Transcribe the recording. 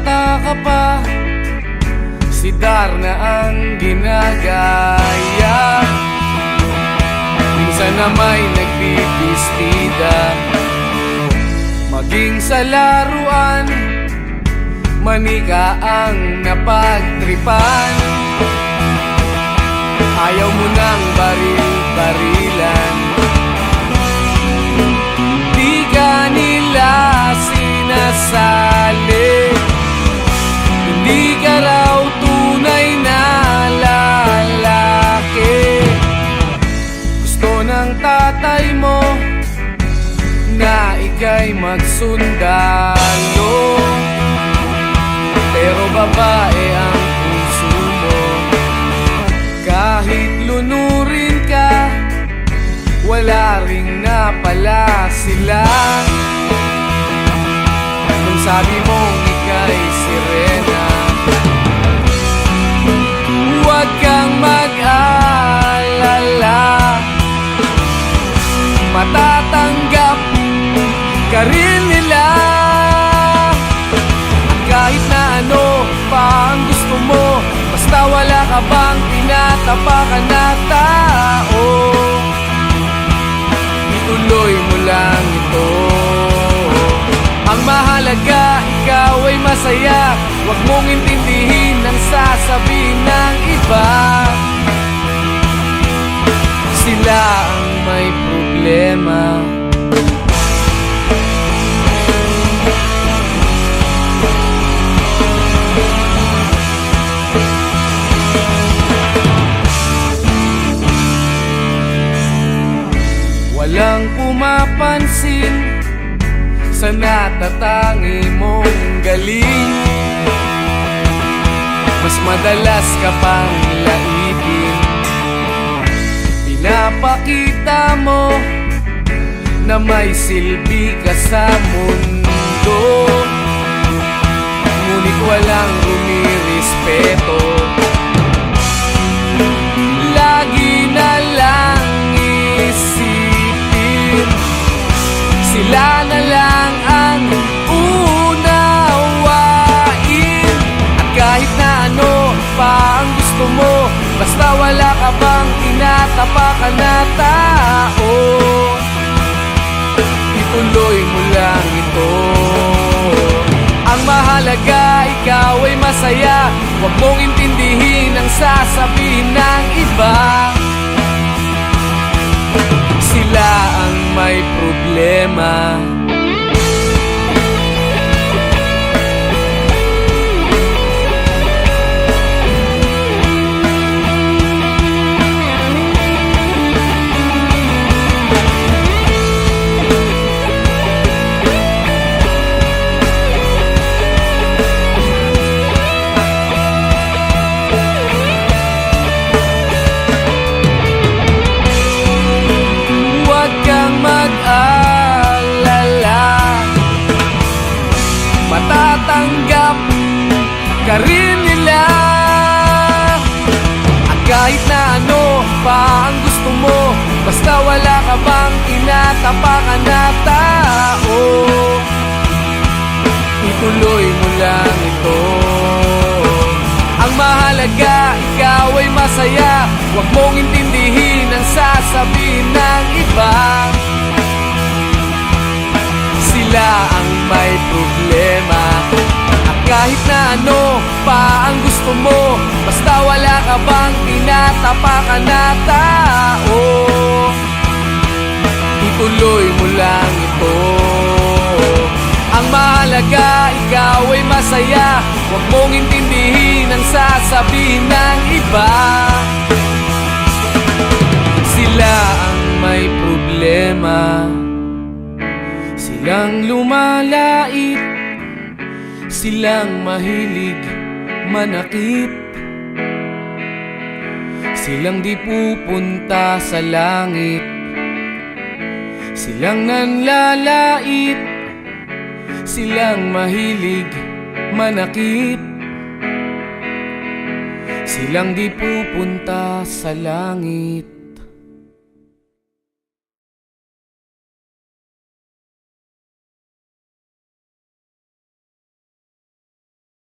bata ka pa, si Darna ang ginagaya. Minsan na may nagbibistida, maging sa laruan, manika ang napagtripan. Ayaw mo nang baril-barilan, di ka nila sinasali. Hindi ka raw tunay na lalaki. Gusto ng tatay mo na ika'y magsundalo, pero babae ang puso mo. Kahit lunurin ka, wala ring napala sila. Kung sabi mong ika'y sirena, huwag kang mag-alala, matatanggap ka rin nila. Kahit na ano pa ang gusto mo, basta wala ka bang tinatapakan na tao, ituloy mo lang ito. Ang mahalaga, ikaw ay masaya. Huwag mong intindihin ang sasabihin ng iba. Sila ang may problema. Walang pumapansin sa natatangi mong galing. Mas madalas ka pang laitin, pinapakita mo na may silbi ka sa mundo, ngunit walang rumirespeto. Lagi na lang isipin, sila na lang ang unawain. At kahit na ano pa ang gusto mo, basta wala ka bang tinatapakan na tao, ituloy mo lang ito. Ang mahalaga, ikaw ay masaya. Huwag mong intindihin ang sasabihin ng iba. Sila ang may problema. Matatanggap ka rin nila. At kahit na ano pa ang gusto mo, basta wala ka bang tinatapakan na tao, ituloy mo lang ito. Ang mahalaga, ikaw ay masaya. Huwag mong intindihin ang sasabihin ng iba. Sila ang may problema. At kahit na ano pa ang gusto mo, basta wala ka bang tinatapakan na tao, ituloy mo lang ito. Ang mahalaga, ikaw ay masaya. Huwag mong intindihin ang sasabihin ng iba. Sila ang may problema. Silang lumalait, silang mahilig manakit, silang di pupunta sa langit, silang nanlalait, silang mahilig manakit, silang di pupunta sa langit.